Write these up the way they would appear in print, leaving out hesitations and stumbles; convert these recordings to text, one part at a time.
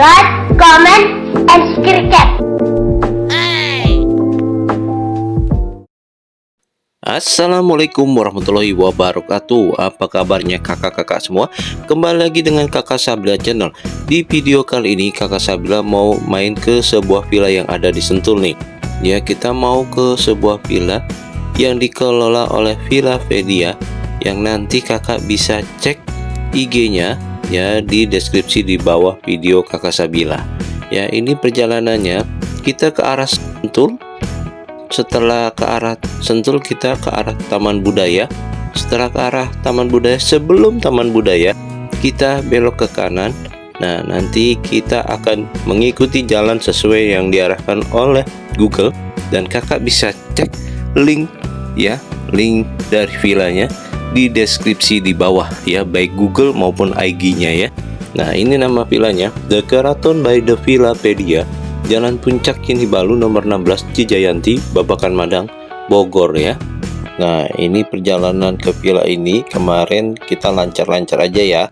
like, comment, and subscribe. Assalamualaikum warahmatullahi wabarakatuh. Apa kabarnya kakak-kakak semua? Kembali lagi dengan Kakak Sabila Channel. Di video kali ini Kakak Sabila mau main ke sebuah villa yang ada di Sentul nih. Ya, kita mau ke sebuah villa yang dikelola oleh Villapedia, yang nanti kakak bisa cek IG-nya ya di deskripsi di bawah video Kakak Sabila. Ya, ini perjalanannya kita ke arah Sentul. Setelah ke arah Sentul kita ke arah Taman Budaya. Setelah ke arah Taman Budaya, sebelum Taman Budaya kita belok ke kanan. Nah, nanti kita akan mengikuti jalan sesuai yang diarahkan oleh Google, dan kakak bisa cek link ya, link dari villanya di deskripsi di bawah ya, baik Google maupun IG-nya ya. Nah, ini nama villanya, The Keraton by the Villapedia, Jalan Puncak Kinibalu nomor 16 Cijayanti, Babakan Madang, Bogor ya. Nah, ini perjalanan ke villa ini kemarin kita lancar-lancar aja ya,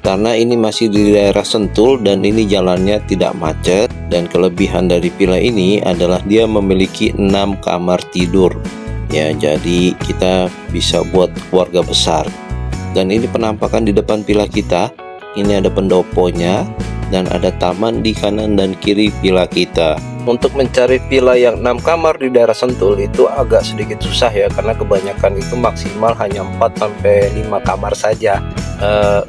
karena ini masih di daerah Sentul dan ini jalannya tidak macet. Dan kelebihan dari villa ini adalah dia memiliki 6 kamar tidur ya, jadi kita bisa buat keluarga besar. Dan ini penampakan di depan villa kita. Ini ada pendoponya dan ada taman di kanan dan kiri villa kita. Untuk mencari villa yang 6 kamar di daerah Sentul itu agak sedikit susah ya, karena kebanyakan itu maksimal hanya 4-5 kamar saja.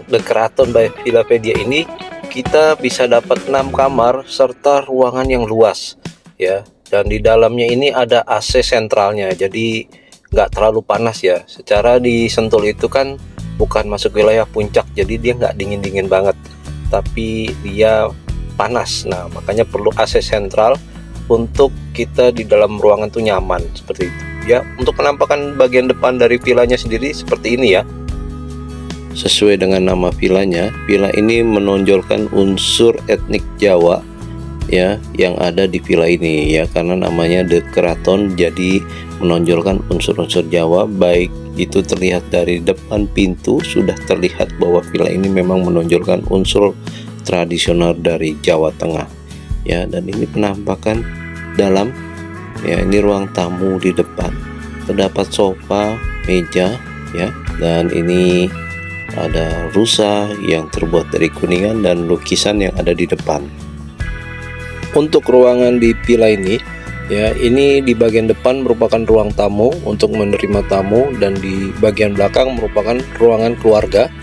The Keraton by Villapedia ini kita bisa dapat 6 kamar serta ruangan yang luas ya, dan di dalamnya ini ada AC sentralnya, jadi nggak terlalu panas ya. Secara di Sentul itu kan bukan masuk wilayah puncak, jadi dia nggak dingin-dingin banget, tapi dia panas. Nah, makanya perlu AC sentral untuk kita di dalam ruangan tuh nyaman seperti itu ya. Untuk penampakan bagian depan dari villanya sendiri seperti ini ya. Sesuai dengan nama villanya, villa ini menonjolkan unsur etnik Jawa ya yang ada di villa ini ya, karena namanya The Keraton, jadi menonjolkan unsur-unsur Jawa. Baik itu terlihat dari depan pintu, sudah terlihat bahwa villa ini memang menonjolkan unsur tradisional dari Jawa Tengah ya. Dan ini penampakan dalam ya, ini ruang tamu di depan, terdapat sofa, meja ya, dan ini ada rusa yang terbuat dari kuningan dan lukisan yang ada di depan. Untuk ruangan di villa ini ya, ini di bagian depan merupakan ruang tamu untuk menerima tamu, dan di bagian belakang merupakan ruangan keluarga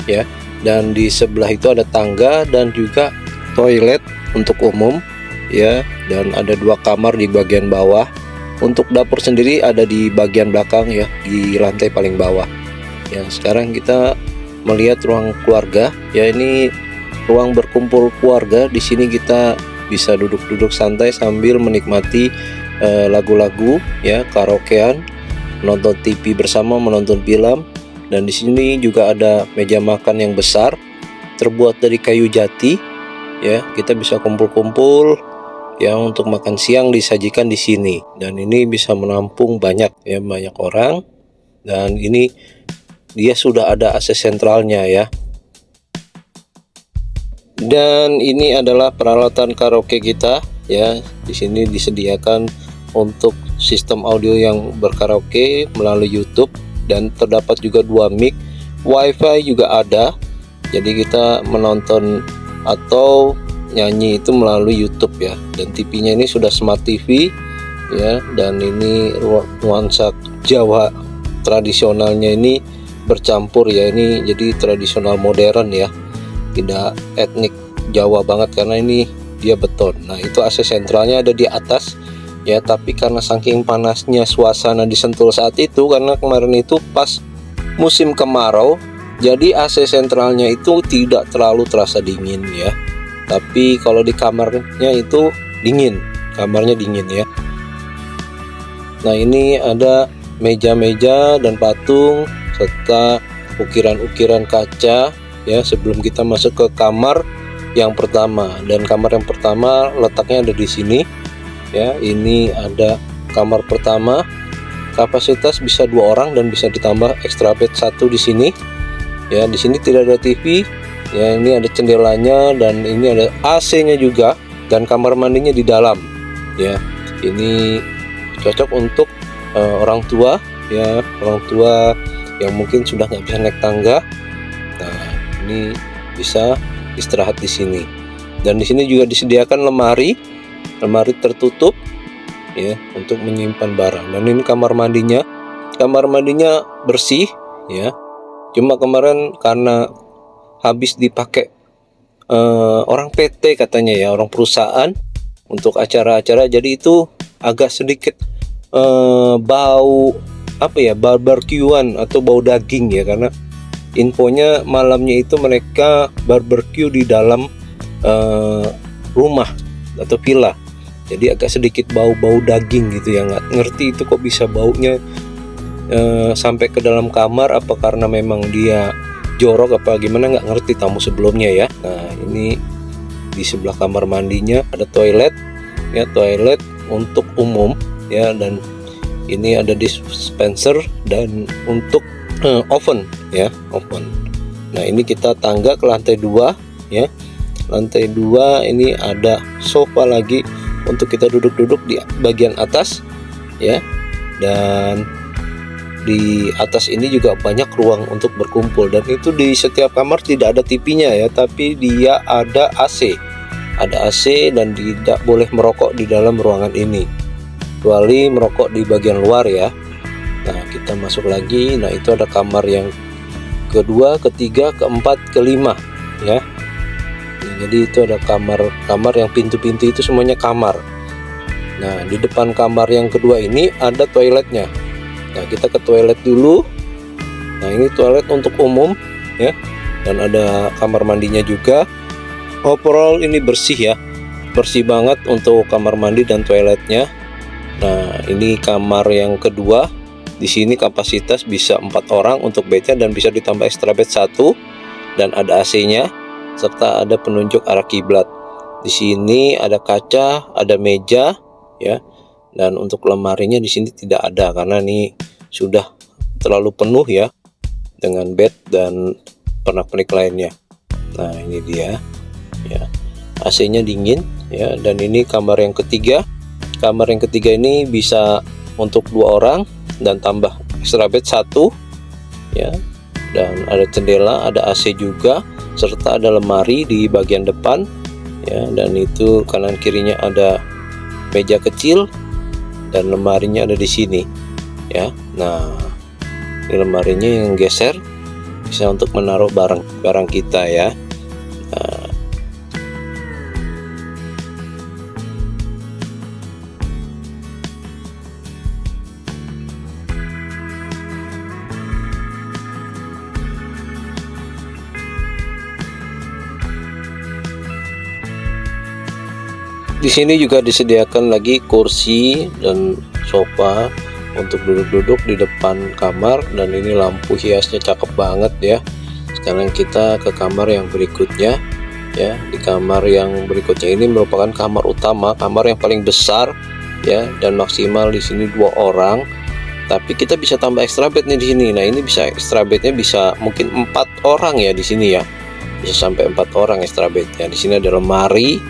ya. Dan di sebelah itu ada tangga dan juga toilet untuk umum ya, dan ada 2 kamar di bagian bawah. Untuk dapur sendiri ada di bagian belakang ya, di lantai paling bawah. Yang sekarang kita melihat ruang keluarga ya, ini ruang berkumpul keluarga. Di sini kita bisa duduk-duduk santai sambil menikmati lagu-lagu ya, karaokean, menonton TV bersama, menonton film. Dan di sini juga ada meja makan yang besar terbuat dari kayu jati ya. Kita bisa kumpul-kumpul ya, untuk makan siang disajikan di sini, dan ini bisa menampung banyak ya, banyak orang. Dan ini dia sudah ada AC sentralnya ya. Dan ini adalah peralatan karaoke kita ya. Di sini disediakan untuk sistem audio yang berkaraoke melalui YouTube, dan terdapat juga 2 mic, WiFi juga ada. Jadi kita menonton atau nyanyi itu melalui YouTube ya. Dan TV-nya ini sudah Smart TV ya. Dan ini nuansa Jawa tradisionalnya ini bercampur ya, ini jadi tradisional modern ya, tidak etnik Jawa banget karena ini dia beton. Nah, itu AC sentralnya ada di atas ya, tapi karena saking panasnya suasana di Sentul saat itu, karena kemarin itu pas musim kemarau, jadi AC sentralnya itu tidak terlalu terasa dingin ya. Tapi kalau di kamarnya itu dingin, kamarnya dingin ya. Nah, ini ada meja-meja dan patung serta ukiran-ukiran kaca ya, sebelum kita masuk ke kamar yang pertama. Dan kamar yang pertama letaknya ada di sini ya. Ini ada kamar pertama, kapasitas bisa 2 orang dan bisa ditambah extra bed 1 di sini ya. Di sini tidak ada TV, Ya, ini ada jendelanya dan ini ada AC-nya juga, dan kamar mandinya di dalam. Ya, ini cocok untuk orang tua, ya, orang tua yang mungkin sudah nggak bisa naik tangga. Nah, ini bisa istirahat di sini. Dan di sini juga disediakan lemari tertutup, ya, untuk menyimpan barang. Dan ini kamar mandinya bersih, ya. Cuma kemarin karena habis dipakai orang PT katanya, ya, orang perusahaan untuk acara-acara, jadi itu agak sedikit bau apa ya, barbekyuan atau bau daging, ya, karena infonya malamnya itu mereka barbecue di dalam rumah atau villa, jadi agak sedikit bau-bau daging gitu, ya. Nggak ngerti itu kok bisa baunya sampai ke dalam kamar, apa karena memang dia jorok apa gimana, nggak ngerti tamu sebelumnya, ya. Nah, ini di sebelah kamar mandinya ada toilet, ya, toilet untuk umum, ya, dan ini ada dispenser dan untuk oven, ya, oven. Nah, ini kita tangga ke lantai 2, ya. Lantai 2 ini ada sofa lagi untuk kita duduk-duduk di bagian atas, ya. Dan di atas ini juga banyak ruang untuk berkumpul, dan itu di setiap kamar tidak ada TV-nya, ya, tapi dia ada AC. Ada AC dan tidak boleh merokok di dalam ruangan ini, kecuali merokok di bagian luar, ya. Nah, kita masuk lagi. Nah, itu ada kamar yang kedua, ketiga, keempat, kelima, ya. Jadi itu ada kamar yang pintu-pintu itu semuanya kamar. Nah, di depan kamar yang kedua ini ada toiletnya. Nah, kita ke toilet dulu. Nah, ini toilet untuk umum, ya, dan ada kamar mandinya juga. Overall ini bersih, ya, bersih banget untuk kamar mandi dan toiletnya. Nah, ini kamar yang kedua. Di sini kapasitas bisa 4 orang untuk bednya, dan bisa ditambah extra bed 1, dan ada AC-nya serta ada penunjuk arah kiblat. Di sini ada kaca, ada meja, ya. Dan untuk lemarinya di sini tidak ada karena ini sudah terlalu penuh, ya, dengan bed dan pernak-pernik lainnya. Nah, ini dia, ya. AC-nya dingin, ya. Dan ini kamar yang ketiga. Kamar yang ketiga ini bisa untuk 2 orang dan tambah extra bed 1, ya. Dan ada jendela, ada AC juga, serta ada lemari di bagian depan, ya. Dan itu kanan kirinya ada meja kecil dan lemarinya ada di sini, ya. Nah, ini lemarinya yang geser, bisa untuk menaruh barang kita, ya. Nah, di sini juga disediakan lagi kursi dan sofa untuk duduk-duduk di depan kamar, dan ini lampu hiasnya cakep banget, ya. Sekarang kita ke kamar yang berikutnya, ya. Di kamar yang berikutnya ini merupakan kamar utama, kamar yang paling besar, ya, dan maksimal di sini 2 orang. Tapi kita bisa tambah extra bed nih di sini. Nah, ini bisa extra bednya bisa mungkin 4 orang, ya, di sini, ya. Bisa sampai 4 orang extra bednya. Di sini ada lemari,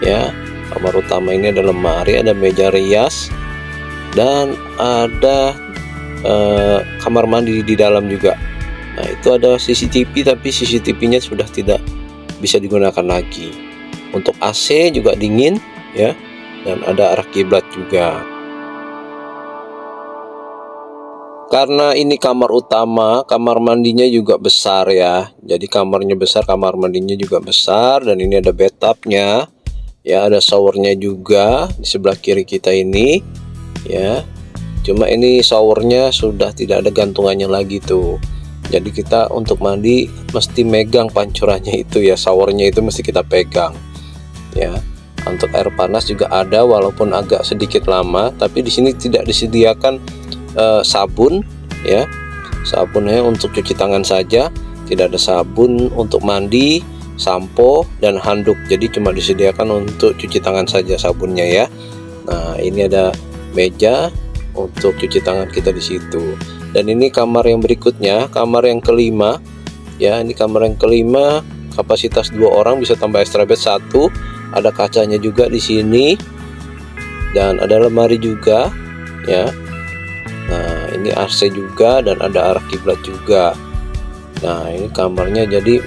ya. Kamar utama ini ada lemari, ada meja rias, dan ada kamar mandi di dalam juga. Nah, itu ada CCTV, tapi CCTV-nya sudah tidak bisa digunakan lagi. Untuk AC juga dingin, ya, dan ada arah kiblat juga. Karena ini kamar utama, kamar mandinya juga besar, ya. Jadi kamarnya besar, kamar mandinya juga besar, dan ini ada bathtubnya. Ya, ada showernya juga di sebelah kiri kita ini, ya. Cuma ini showernya sudah tidak ada gantungannya lagi tuh. Jadi kita untuk mandi mesti megang pancurannya itu, ya. Showernya itu mesti kita pegang, ya. Untuk air panas juga ada, walaupun agak sedikit lama. Tapi di sini tidak disediakan sabun, ya. Sabunnya untuk cuci tangan saja, tidak ada sabun untuk mandi, sampo, dan handuk. Jadi cuma disediakan untuk cuci tangan saja sabunnya, ya. Nah, ini ada meja untuk cuci tangan kita di situ. Dan ini kamar yang berikutnya, kamar yang kelima, ya. Ini kamar yang kelima, kapasitas 2 orang, bisa tambah extra bed 1. Ada kacanya juga di sini dan ada lemari juga ya. Nah, ini AC juga dan ada arah kiblat juga. Nah, ini kamarnya jadi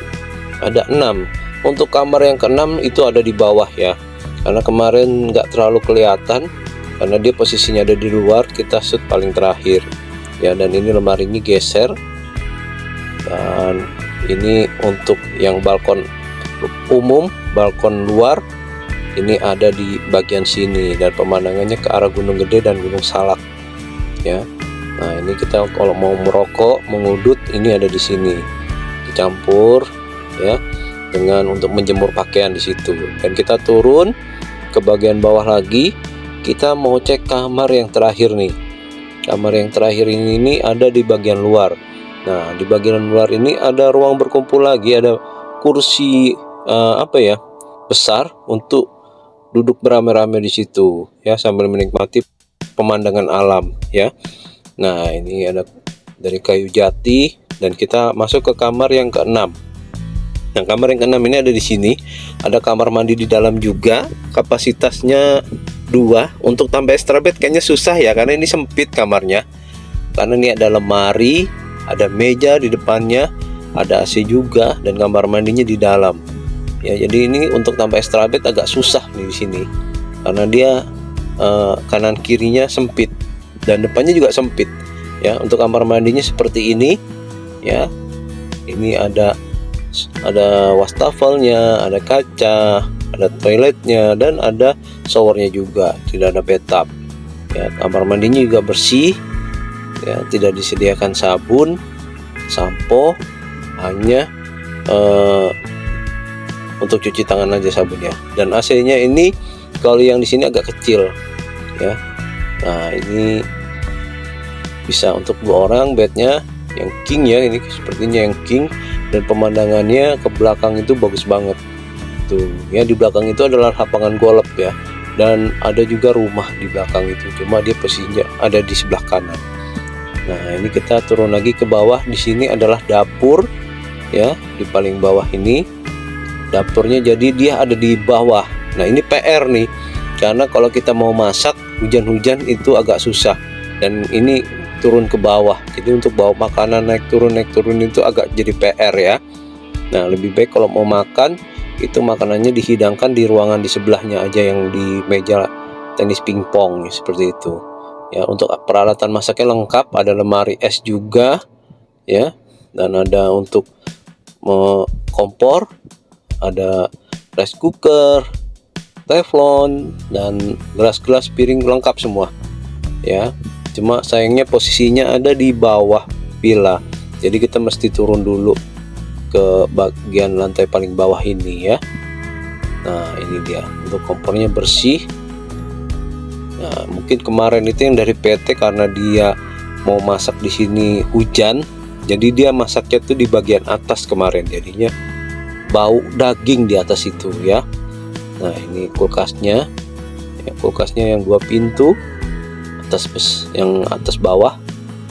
ada 6. Untuk kamar yang ke-6 itu ada di bawah ya, karena kemarin nggak terlalu kelihatan karena dia posisinya ada di luar, kita shoot paling terakhir ya. Dan ini lemarinya geser, dan ini untuk yang balkon umum, balkon luar ini ada di bagian sini dan pemandangannya ke arah Gunung Gede dan Gunung Salak ya. Nah, ini kita kalau mau merokok, mengudut, ini ada di sini dicampur ya dengan untuk menjemur pakaian di situ. Dan kita turun ke bagian bawah lagi, kita mau cek kamar yang terakhir nih. Kamar yang terakhir ini ada di bagian luar. Nah, di bagian luar ini ada ruang berkumpul lagi, ada kursi besar untuk duduk beramai-ramai di situ ya, sambil menikmati pemandangan alam ya. Nah, ini ada dari kayu jati dan kita masuk ke kamar yang ke-6. Yang kamar yang ke-6 ini ada di sini. Ada kamar mandi di dalam juga. Kapasitasnya 2. Untuk tambah extra bed kayaknya susah ya, karena ini sempit kamarnya. Karena ini ada lemari, ada meja di depannya, ada AC juga, dan kamar mandinya di dalam. Ya, jadi ini untuk tambah extra bed agak susah nih di sini. Karena dia kanan kirinya sempit dan depannya juga sempit. Ya, untuk kamar mandinya seperti ini. Ya. Ini ada wastafelnya, ada kaca, ada toiletnya, dan ada showernya juga. Tidak ada bathtub ya. Kamar mandinya juga bersih ya, tidak disediakan sabun, sampo, hanya untuk cuci tangan aja sabunnya. Dan AC-nya ini kalau yang di sini agak kecil ya. Nah, ini bisa untuk 2 orang, bednya yang king ya, ini sepertinya yang king. Dan pemandangannya ke belakang itu bagus banget tuh ya. Di belakang itu adalah lapangan golf ya, dan ada juga rumah di belakang itu, cuma dia posisinya ada di sebelah kanan. Nah, ini kita turun lagi ke bawah. Di sini adalah dapur ya, di paling bawah ini dapurnya, jadi dia ada di bawah. Nah, ini PR nih, karena kalau kita mau masak hujan-hujan itu agak susah, dan ini turun ke bawah, jadi untuk bawa makanan naik turun itu agak jadi PR ya. Nah, lebih baik kalau mau makan itu makanannya dihidangkan di ruangan di sebelahnya aja, yang di meja tenis pingpong ya, seperti itu ya. Untuk peralatan masaknya lengkap, ada lemari es juga ya, dan ada untuk kompor, ada rice cooker, teflon, dan gelas-gelas, piring lengkap semua ya. Cuma sayangnya posisinya ada di bawah villa, jadi kita mesti turun dulu ke bagian lantai paling bawah ini ya. Nah, ini dia, untuk kompornya bersih. Nah, mungkin kemarin itu yang dari PT, karena dia mau masak di sini hujan, jadi dia masaknya tuh di bagian atas kemarin, jadinya bau daging di atas itu ya. Nah, ini kulkasnya ya, kulkasnya yang 2 pintu, yang atas bawah,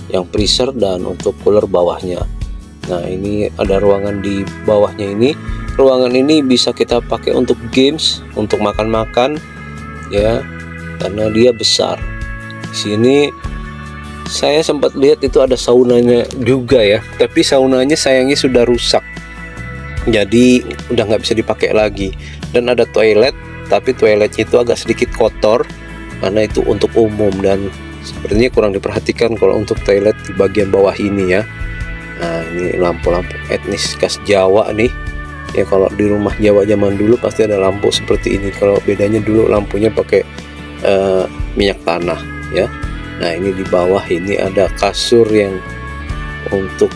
yang freezer, dan untuk cooler bawahnya. Nah, ini ada ruangan di bawahnya ini. Ruangan ini bisa kita pakai untuk games, untuk makan-makan ya, karena dia besar. Di sini saya sempat lihat itu ada saunanya juga ya, tapi saunanya sayangnya sudah rusak, jadi udah nggak bisa dipakai lagi. Dan ada toilet, tapi toiletnya itu agak sedikit kotor karena itu untuk umum, dan sepertinya kurang diperhatikan kalau untuk toilet di bagian bawah ini ya. Nah, ini lampu-lampu etnis khas Jawa nih ya. Kalau di rumah Jawa zaman dulu pasti ada lampu seperti ini. Kalau bedanya dulu lampunya pakai minyak tanah ya. Nah, ini di bawah ini ada kasur yang untuk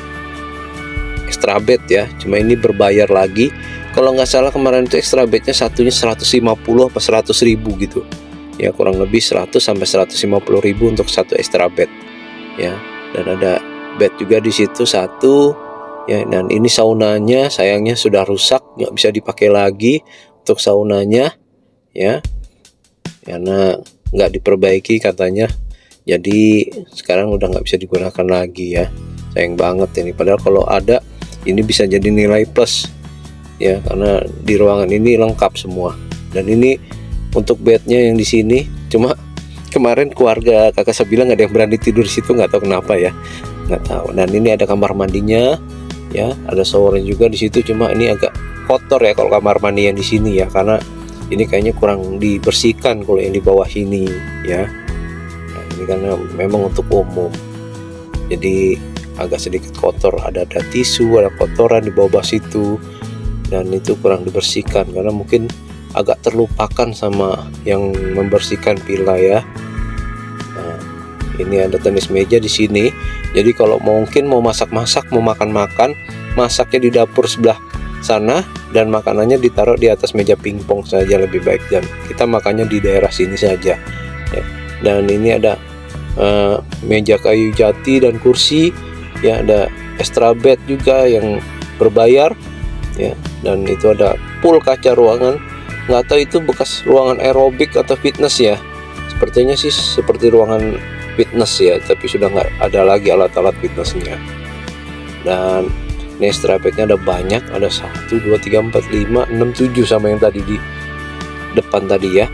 extra bed ya, cuma ini berbayar lagi. Kalau nggak salah kemarin itu extra bednya satunya 150 apa 100 ribu gitu ya, kurang lebih 100 sampai 150 ribu untuk satu extra bed ya. Dan ada bed juga di situ satu ya. Dan ini saunanya sayangnya sudah rusak, nggak bisa dipakai lagi untuk saunanya ya, karena nggak diperbaiki katanya, jadi sekarang udah nggak bisa digunakan lagi ya. Sayang banget ini, padahal kalau ada ini bisa jadi nilai plus ya, karena di ruangan ini lengkap semua. Dan ini untuk bednya yang di sini, cuma kemarin keluarga kakak saya bilang nggak ada yang berani tidur di situ, nggak tahu kenapa ya, nggak tahu. Dan ini ada kamar mandinya ya, ada showernya juga di situ, cuma ini agak kotor ya kalau kamar mandi yang di sini ya, karena ini kayaknya kurang dibersihkan kalau yang di bawah ini ya. Nah, ini karena memang untuk umum, jadi agak sedikit kotor, ada tisu, ada kotoran di bawah situ, dan itu kurang dibersihkan karena mungkin agak terlupakan sama yang membersihkan villa ya. Nah, ini ada tenis meja di sini, jadi kalau mungkin mau masak-masak, mau makan-makan, masaknya di dapur sebelah sana dan makanannya ditaruh di atas meja pingpong saja lebih baik, dan kita makannya di daerah sini saja ya. Dan ini ada meja kayu jati dan kursi ya, ada extra bed juga yang berbayar ya, dan itu ada pool kaca ruangan. Nggak tahu itu bekas ruangan aerobik atau fitness ya, sepertinya sih seperti ruangan fitness ya, tapi sudah nggak ada lagi alat-alat fitnessnya. Dan ini strapeknya ada banyak, ada 1, 2, 3, 4, 5, 6, 7 sama yang tadi di depan tadi ya.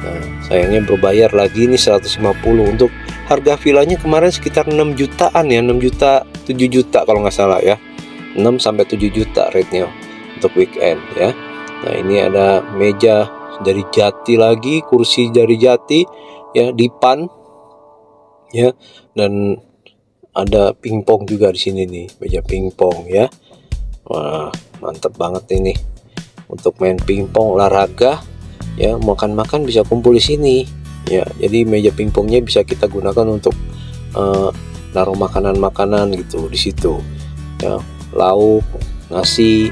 Nah, sayangnya berbayar lagi, ini 150. Untuk harga villanya kemarin sekitar 6 jutaan ya, 6 juta 7 juta kalau nggak salah ya, 6 sampai 7 juta rate-nya untuk weekend ya. Nah, ini ada meja dari jati lagi, kursi dari jati ya, dipan ya, dan ada pingpong juga di sini nih, meja pingpong ya. Wah, mantap banget ini untuk main pingpong, olahraga ya, makan-makan bisa kumpul di sini ya. Jadi meja pingpongnya bisa kita gunakan untuk naruh makanan-makanan gitu di situ ya, lauk, nasi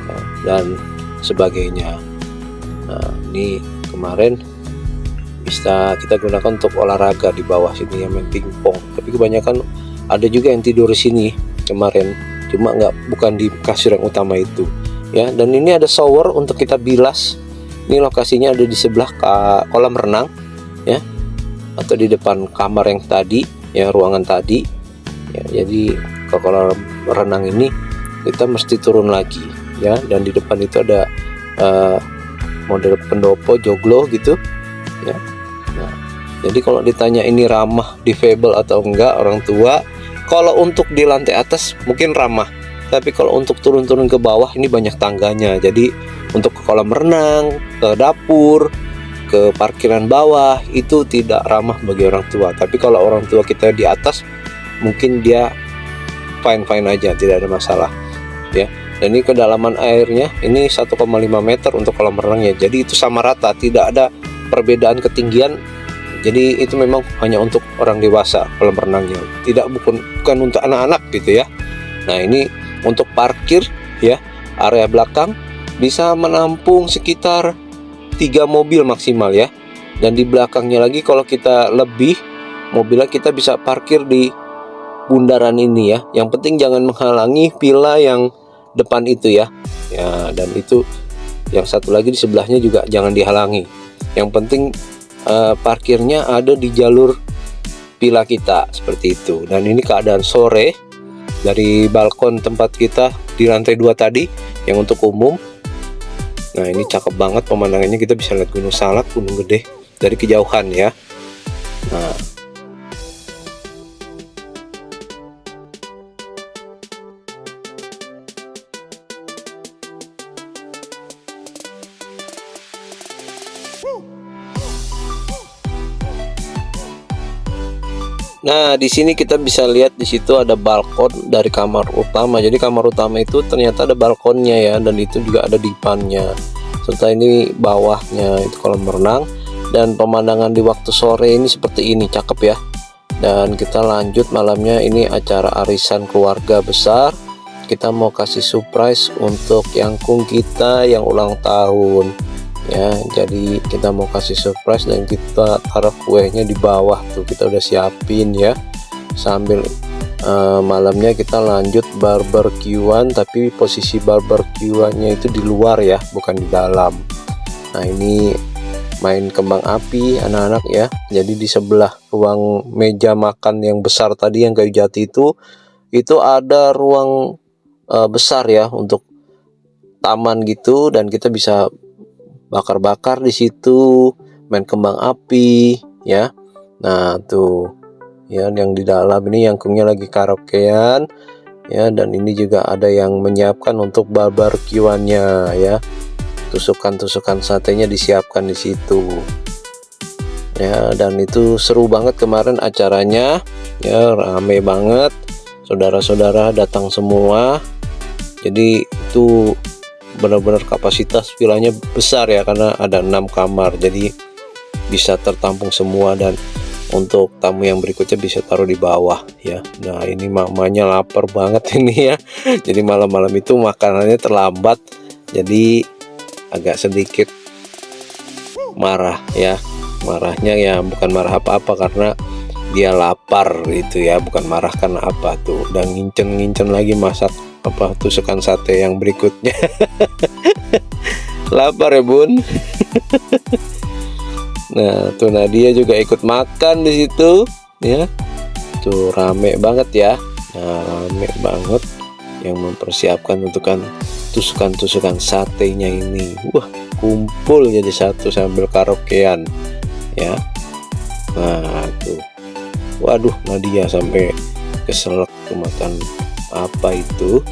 ya, dan sebagainya. Nah, ini kemarin bisa kita gunakan untuk olahraga di bawah sini ya, main pingpong. Tapi kebanyakan ada juga yang tidur di sini kemarin, cuma bukan di kasur yang utama itu ya. Dan ini ada shower untuk kita bilas. Ini lokasinya ada di sebelah kolam renang ya, atau di depan kamar yang tadi ya, ruangan tadi ya. Jadi ke kolam renang ini kita mesti turun lagi ya, dan di depan itu ada model pendopo joglo gitu ya. Nah, jadi kalau ditanya ini ramah difabel atau enggak orang tua, kalau untuk di lantai atas mungkin ramah, tapi kalau untuk turun-turun ke bawah ini banyak tangganya. Jadi untuk ke kolam renang, ke dapur, ke parkiran bawah itu tidak ramah bagi orang tua. Tapi kalau orang tua kita di atas, mungkin dia fine-fine aja, tidak ada masalah ya. Dan ini kedalaman airnya ini 1,5 meter untuk kolam renangnya, jadi itu sama rata, tidak ada perbedaan ketinggian. Jadi itu memang hanya untuk orang dewasa kolam renangnya, bukan untuk anak-anak gitu ya. Nah, ini untuk parkir ya, area belakang bisa menampung sekitar 3 mobil maksimal ya. Dan di belakangnya lagi kalau kita lebih mobilnya, kita bisa parkir di bundaran ini ya. Yang penting jangan menghalangi villa yang depan itu ya. Ya, dan itu yang satu lagi di sebelahnya juga jangan dihalangi. Yang penting parkirnya ada di jalur villa kita seperti itu. Dan ini keadaan sore dari balkon tempat kita di lantai 2 tadi yang untuk umum. Nah, ini cakep banget pemandangannya, kita bisa lihat Gunung Salak, Gunung Gede dari kejauhan ya. Nah, Nah, di sini kita bisa lihat di situ ada balkon dari kamar utama. Jadi kamar utama itu ternyata ada balkonnya ya, dan itu juga ada dipannya. Serta ini bawahnya itu kolam renang, dan pemandangan di waktu sore ini seperti ini, cakep ya. Dan kita lanjut malamnya, ini acara arisan keluarga besar. Kita mau kasih surprise untuk yangkung kita yang ulang tahun. Ya, jadi kita mau kasih surprise dan kita taruh kuenya di bawah tuh, kita udah siapin ya. Sambil malamnya kita lanjut barbekyuan, tapi posisi barbekyuannya itu di luar ya, bukan di dalam. Nah, ini main kembang api anak-anak ya. Jadi di sebelah ruang meja makan yang besar tadi yang kayu jati itu ada ruang besar ya untuk taman gitu, dan kita bisa bakar-bakar di situ, main kembang api ya. Nah tuh ya, yang di dalam ini Yangkungnya lagi karaokean ya, dan ini juga ada yang menyiapkan untuk barbekyuannya ya. Tusukan-tusukan satenya disiapkan di situ ya, dan itu seru banget kemarin acaranya ya, rame banget, saudara-saudara datang semua. Jadi itu benar-benar kapasitas villanya besar ya, karena ada 6 kamar, jadi bisa tertampung semua, dan untuk tamu yang berikutnya bisa taruh di bawah ya. Nah ini mamanya lapar banget ini ya, jadi malam-malam itu makanannya terlambat, jadi agak sedikit marah ya. Marahnya ya bukan marah apa-apa, karena dia lapar itu ya, bukan marah karena apa tuh. Dan ngincen lagi masak apa tusukan sate yang berikutnya. Lapar ya bun. Nah tuh Nadia juga ikut makan di situ ya. Tuh rame banget ya. Nah rame banget yang mempersiapkan untuk tusukan-tusukan satenya ini. Wah, kumpul jadi satu sambil karaokean ya. Nah tuh, waduh Nadia sampai keselak tuh makan apa itu.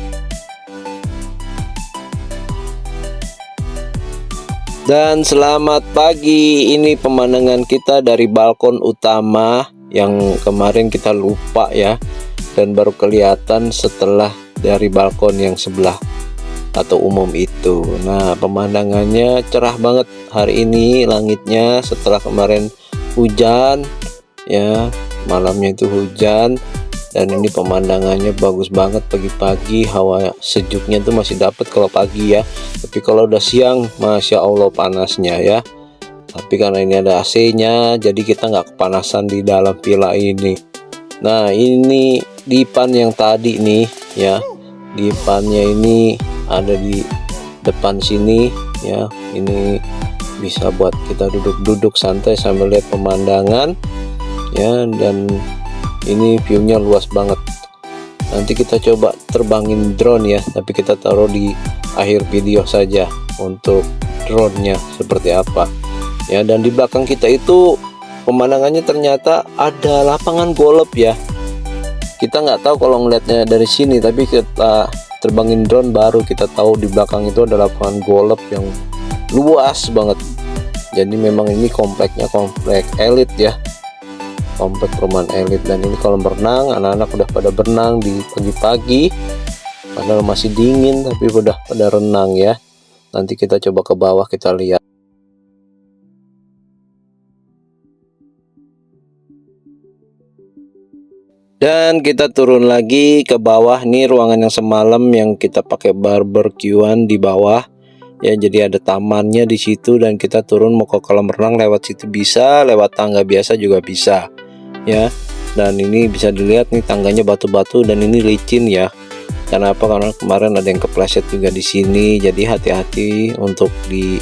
Dan selamat pagi, ini pemandangan kita dari balkon utama yang kemarin kita lupa ya, dan baru kelihatan setelah dari balkon yang sebelah atau umum itu. Nah pemandangannya cerah banget hari ini, langitnya setelah kemarin hujan ya, malamnya itu hujan, dan ini pemandangannya bagus banget pagi-pagi. Hawa sejuknya tuh masih dapat kalau pagi ya, tapi kalau udah siang Masya Allah panasnya ya. Tapi karena ini ada AC-nya, jadi kita nggak kepanasan di dalam villa ini. Nah ini dipan yang tadi nih ya, dipannya ini ada di depan sini ya. Ini bisa buat kita duduk-duduk santai sambil lihat pemandangan ya, dan ini view-nya luas banget. Nanti kita coba terbangin drone ya, tapi kita taruh di akhir video saja untuk drone-nya seperti apa ya. Dan di belakang kita itu pemandangannya ternyata ada lapangan golf ya. Kita nggak tahu kalau ngelihatnya dari sini, tapi kita terbangin drone baru kita tahu di belakang itu ada lapangan golf yang luas banget. Jadi memang ini kompleknya komplek elit ya, komplek perumahan elit. Dan ini kolam renang, anak-anak udah pada berenang di pagi-pagi, padahal masih dingin tapi udah pada renang ya. Nanti kita coba ke bawah kita lihat. Dan kita turun lagi ke bawah nih, ruangan yang semalam yang kita pakai barbekyuan di bawah ya. Jadi ada tamannya di situ, dan kita turun mau ke kolam renang lewat situ bisa, lewat tangga biasa juga bisa ya. Dan ini bisa dilihat nih tangganya batu-batu, dan ini licin ya. Kenapa? Karena kemarin ada yang kepleset juga di sini. Jadi hati-hati untuk di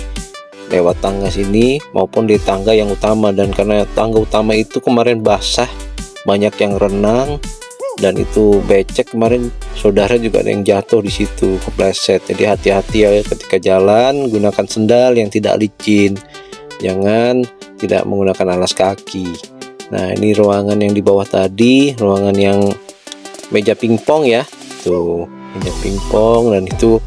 lewat tangga sini maupun di tangga yang utama. Dan karena tangga utama itu kemarin basah, banyak yang renang, dan itu becek kemarin, saudara juga ada yang jatuh di situ kepleset. Jadi hati-hati ya ketika jalan, gunakan sendal yang tidak licin, jangan tidak menggunakan alas kaki. Nah ini ruangan yang di bawah tadi, ruangan yang meja pingpong ya, tuh meja pingpong, dan itu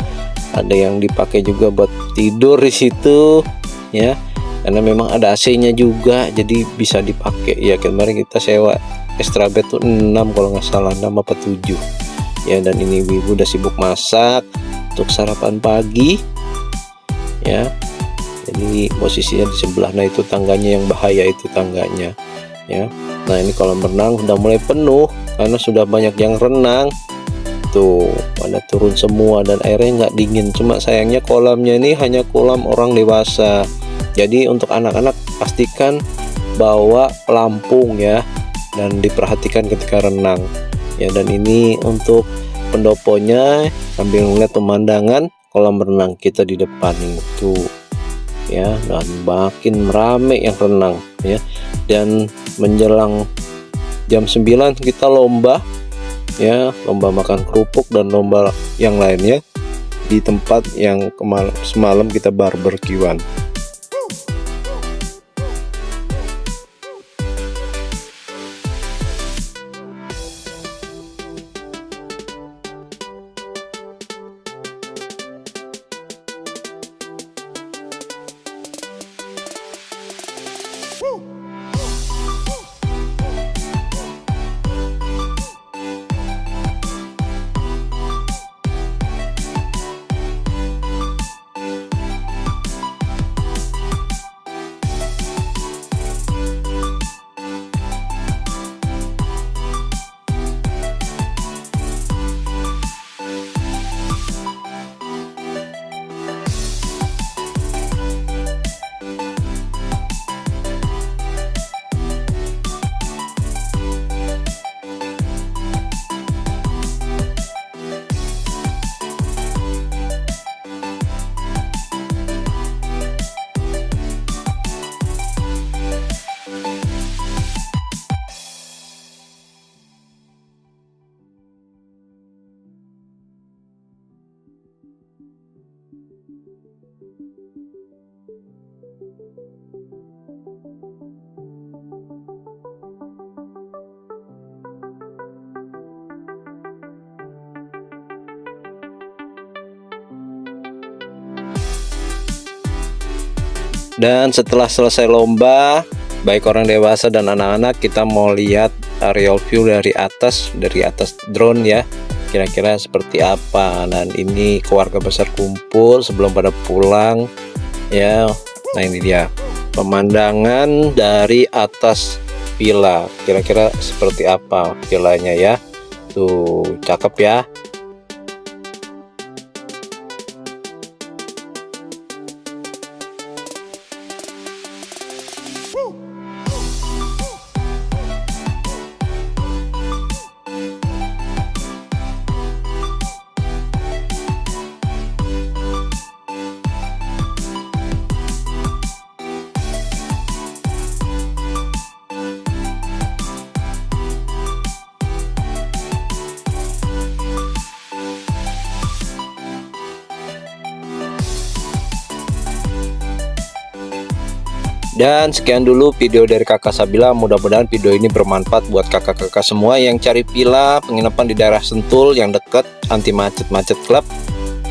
ada yang dipakai juga buat tidur di situ ya, karena memang ada AC-nya juga, jadi bisa dipakai ya. Kemarin kita sewa extra bed tuh 6 kalau nggak salah, 6 apa 7 ya. Dan ini ibu udah sibuk masak untuk sarapan pagi ya. Jadi posisinya di sebelah, nah itu tangganya yang bahaya, itu tangganya ya. Nah ini kolam renang udah mulai penuh karena sudah banyak yang renang tuh, pada turun semua, dan airnya nggak dingin. Cuma sayangnya kolamnya ini hanya kolam orang dewasa, jadi untuk anak-anak pastikan bawa pelampung ya, dan diperhatikan ketika renang ya. Dan ini untuk pendoponya sambil melihat pemandangan kolam renang kita di depan itu ya. Dan makin rame yang renang ya. Dan menjelang jam 9 kita lomba ya, lomba makan kerupuk dan lomba yang lainnya. di tempat yang semalam kita barbekyuan. Dan setelah selesai lomba, baik orang dewasa dan anak-anak, kita mau lihat aerial view dari atas drone ya, kira-kira seperti apa. Dan ini keluarga besar kumpul sebelum pada pulang ya. Nah ini dia pemandangan dari atas villa, kira-kira seperti apa villanya ya. Tuh cakep ya. Dan sekian dulu video dari Kakak Sabila. Mudah-mudahan video ini bermanfaat buat kakak-kakak semua yang cari villa penginapan di daerah Sentul yang dekat anti macet club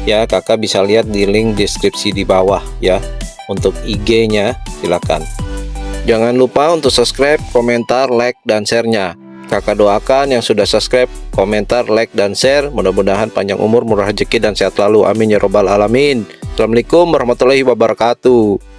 ya. Kakak bisa lihat di link deskripsi di bawah ya untuk IG-nya. Silakan. Jangan lupa untuk subscribe, komentar, like, dan share-nya. Kakak doakan yang sudah subscribe, komentar, like, dan share. Mudah-mudahan panjang umur, murah rezeki, dan sehat selalu. Amin ya robbal alamin. Assalamualaikum warahmatullahi wabarakatuh.